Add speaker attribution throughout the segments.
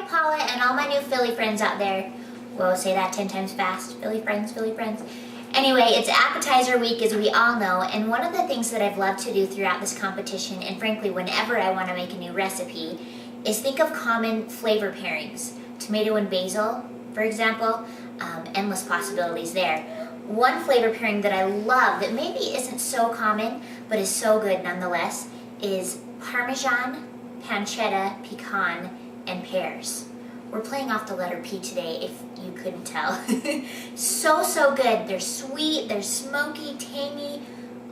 Speaker 1: Paula and all my new Philly friends out there. We'll say that 10 times fast. Philly friends, Philly friends. Anyway, it's appetizer week, as we all know, and one of the things that I've loved to do throughout this competition, and frankly, whenever I want to make a new recipe, is think of common flavor pairings. Tomato and basil, for example, endless possibilities there. One flavor pairing that I love that maybe isn't so common, but is so good nonetheless, is Parmesan, Pancetta, Pecan, and Pears. We're playing off the letter P today, if you couldn't tell. So good. They're sweet, they're smoky, tangy.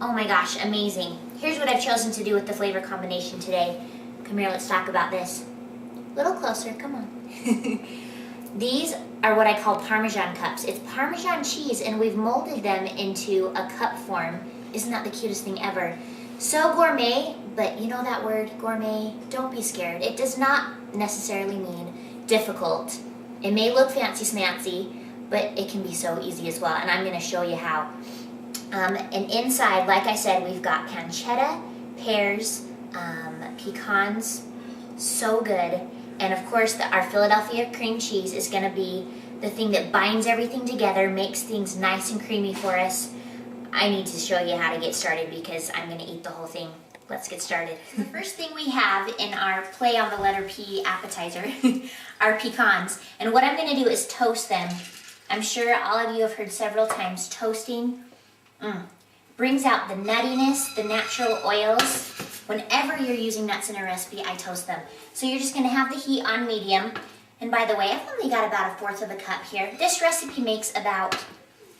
Speaker 1: Oh my gosh, amazing. Here's what I've chosen to do with the flavor combination today. Come here, let's talk about this. A little closer, come on. These are what I call Parmesan cups. It's Parmesan cheese, and we've molded them into a cup form. Isn't that the cutest thing ever? So gourmet, but you know that word, gourmet? Don't be scared. It does not necessarily mean difficult. It may look fancy-smancy, but it can be so easy as well, and I'm going to show you how. And inside, like I said, we've got pancetta, pears, pecans, so good. And of course, our Philadelphia cream cheese is going to be the thing that binds everything together, makes things nice and creamy for us. I need to show you how to get started because I'm going to eat the whole thing. Let's get started. The first thing we have in our play on the letter P appetizer are pecans. And what I'm going to do is toast them. I'm sure all of you have heard several times toasting brings out the nuttiness, the natural oils. Whenever you're using nuts in a recipe, I toast them. So you're just going to have the heat on medium. And by the way, I've only got about 1/4 of a cup here. This recipe makes about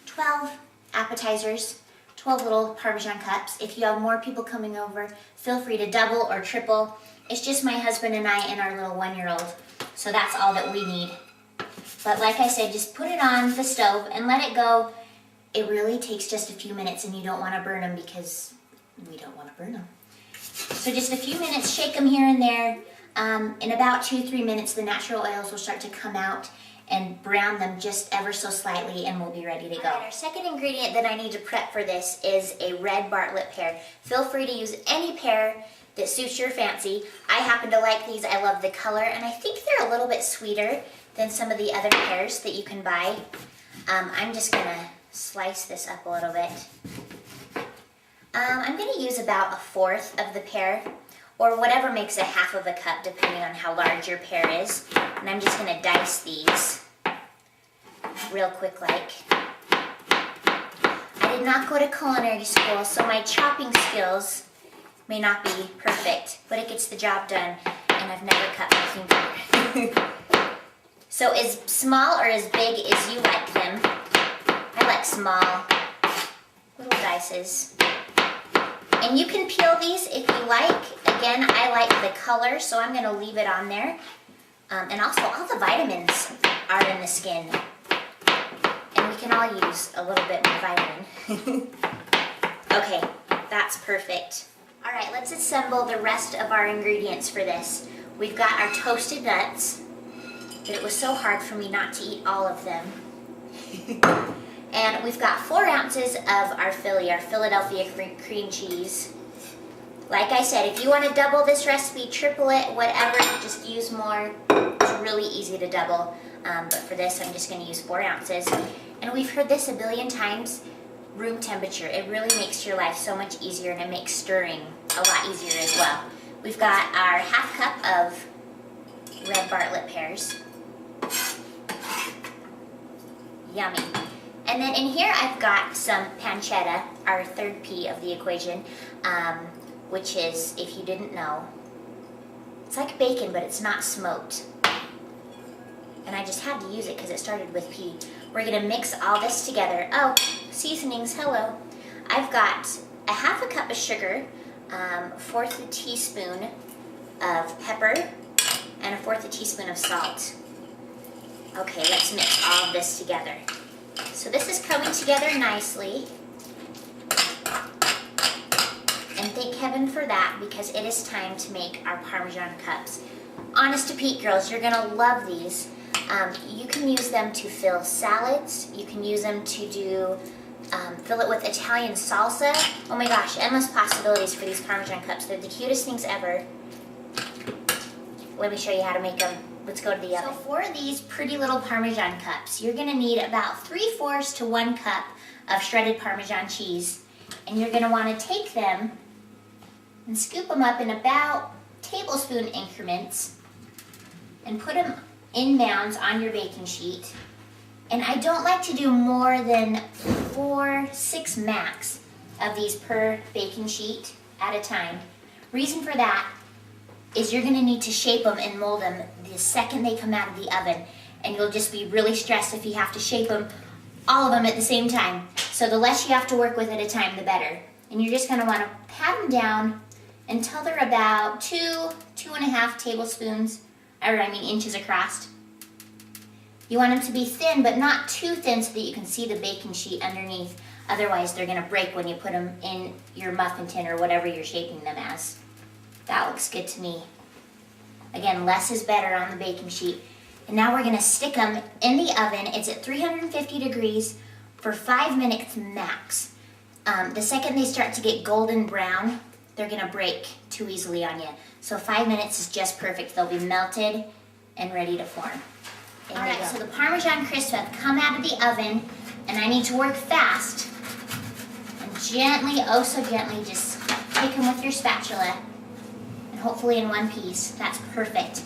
Speaker 1: 12 appetizers. 12 little Parmesan cups. If you have more people coming over, feel free to double or triple. It's just my husband and I and our little 1-year-old. So that's all that we need. But like I said, just put it on the stove and let it go. It really takes just a few minutes, and you don't want to burn them because we don't want to burn them. So just a few minutes, shake them here and there. In about 2-3 minutes, the natural oils will start to come out and brown them just ever so slightly, and we'll be ready to go. All right, our second ingredient that I need to prep for this is a red Bartlett pear. Feel free to use any pear that suits your fancy. I happen to like these. I love the color, and I think they're a little bit sweeter than some of the other pears that you can buy. I'm just gonna slice this up a little bit. I'm gonna use about 1/4 of the pear, or whatever makes 1/2 of a cup, depending on how large your pear is. And I'm just gonna dice these real quick like. I did not go to culinary school, so my chopping skills may not be perfect, but it gets the job done, and I've never cut my finger. So as small or as big as you like them. I like small, little dices. And you can peel these if you like. Again, I like the color, so I'm gonna leave it on there. And also, all the vitamins are in the skin. And we can all use a little bit more vitamin. Okay, that's perfect. All right, let's assemble the rest of our ingredients for this. We've got our toasted nuts, but it was so hard for me not to eat all of them. And we've got 4 ounces of our Philadelphia cream cheese. Like I said, if you want to double this recipe, triple it, whatever, just use more. It's really easy to double. But for this, I'm just going to use 4 ounces. And we've heard this a billion times, room temperature. It really makes your life so much easier, and it makes stirring a lot easier as well. We've got our 1/2 cup of red Bartlett pears. Yummy. And then in here I've got some pancetta, our 3rd P of the equation, which is, if you didn't know, it's like bacon, but it's not smoked. And I just had to use it because it started with P. We're going to mix all this together. Oh, seasonings, hello. I've got 1/2 cup of sugar, 1/4 teaspoon of pepper, and 1/4 teaspoon of salt. Okay, let's mix all of this together. So this is coming together nicely. And thank heaven for that, because it is time to make our Parmesan cups. Honest to Pete, girls, you're gonna love these. You can use them to fill salads. You can use them to do, fill it with Italian salsa. Oh my gosh, endless possibilities for these Parmesan cups. They're the cutest things ever. Let me show you how to make them. let's go to the oven. So for these pretty little Parmesan cups, you're gonna need about 3/4 to 1 cup of shredded Parmesan cheese. And you're gonna wanna take them and scoop them up in about tablespoon increments and put them in mounds on your baking sheet. And I don't like to do more than 4, 6 max of these per baking sheet at a time. Reason for that is you're gonna need to shape them and mold them the second they come out of the oven. And you'll just be really stressed if you have to shape them, all of them at the same time. So the less you have to work with at a time, the better. And you're just gonna wanna pat them down until they're about 2.5 tablespoons, inches across. You want them to be thin, but not too thin so that you can see the baking sheet underneath. Otherwise, they're gonna break when you put them in your muffin tin or whatever you're shaping them as. That looks good to me. Again, less is better on the baking sheet. And now we're gonna stick them in the oven. It's at 350 degrees for 5 minutes max. The second they start to get golden brown, they're gonna break too easily on you. So 5 minutes is just perfect. They'll be melted and ready to form. All right, so the Parmesan crisps have come out of the oven, and I need to work fast. And gently, oh so gently, just take them with your spatula, and hopefully in one piece. That's perfect.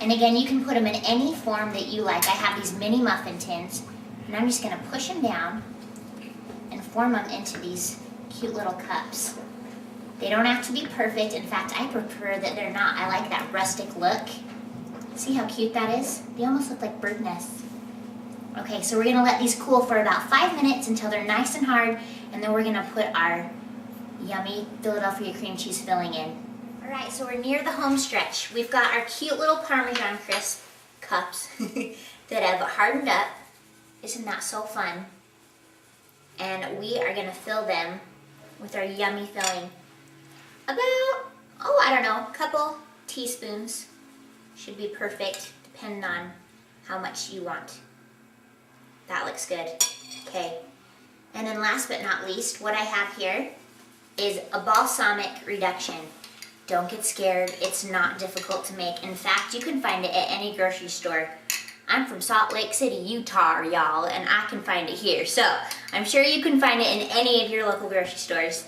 Speaker 1: And again, you can put them in any form that you like. I have these mini muffin tins, and I'm just gonna push them down and form them into these cute little cups. They don't have to be perfect. In fact, I prefer that they're not. I like that rustic look. See how cute that is? They almost look like bird nests. Okay, so we're gonna let these cool for about 5 minutes until they're nice and hard, and then we're gonna put our yummy Philadelphia cream cheese filling in. All right, so we're near the home stretch. We've got our cute little Parmesan crisp cups that have hardened up. Isn't that so fun? And we are gonna fill them with our yummy filling. About, a couple teaspoons should be perfect, depending on how much you want. That looks good. Okay. And then last but not least, what I have here is a balsamic reduction. Don't get scared. It's not difficult to make. In fact, you can find it at any grocery store. I'm from Salt Lake City, Utah, y'all, and I can find it here. So I'm sure you can find it in any of your local grocery stores.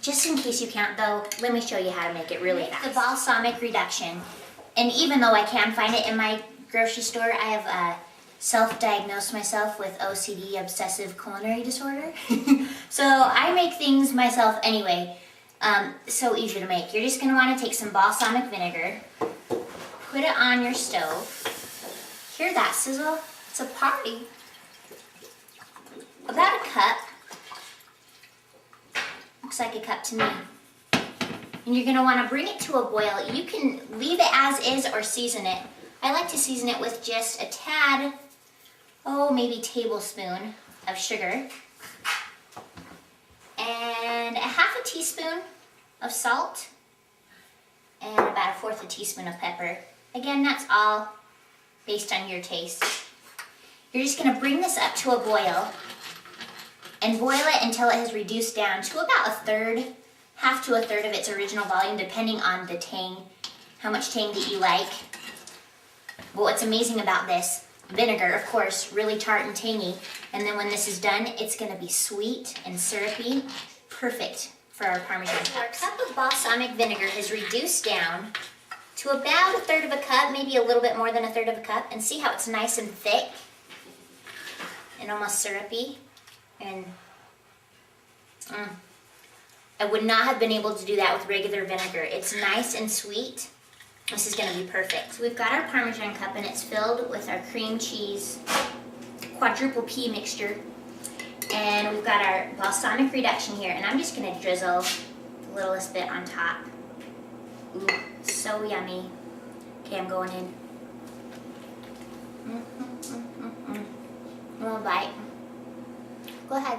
Speaker 1: Just in case you can't though, let me show you how to make it really fast. The balsamic reduction. And even though I can find it in my grocery store, I have self-diagnosed myself with OCD, obsessive culinary disorder. So I make things myself anyway. So easy to make. You're just gonna wanna take some balsamic vinegar, put it on your stove. Hear that sizzle? It's a party. About a cup. Looks like a cup to me. And you're gonna wanna bring it to a boil. You can leave it as is or season it. I like to season it with just a tad, maybe tablespoon of sugar. And a 1/2 teaspoon of salt. And about 1/4 teaspoon of pepper. Again, that's all based on your taste. You're just gonna bring this up to a boil and boil it until it has reduced down to about 1/3, 1/2 to 1/3 of its original volume, depending on the tang, how much tang that you like. But what's amazing about this, vinegar, of course, really tart and tangy, and then when this is done, it's gonna be sweet and syrupy, perfect for our Parmesan cups. Our cup of balsamic vinegar has reduced down to about 1/3 of a cup, maybe a little bit more than 1/3 of a cup, and see how it's nice and thick and almost syrupy. And I would not have been able to do that with regular vinegar. It's nice and sweet. This is gonna be perfect. So we've got our Parmesan cup and it's filled with our cream cheese quadruple P mixture. And we've got our balsamic reduction here, and I'm just gonna drizzle the littlest bit on top. Ooh, so yummy. Okay, I'm going in. A little bite. Go ahead.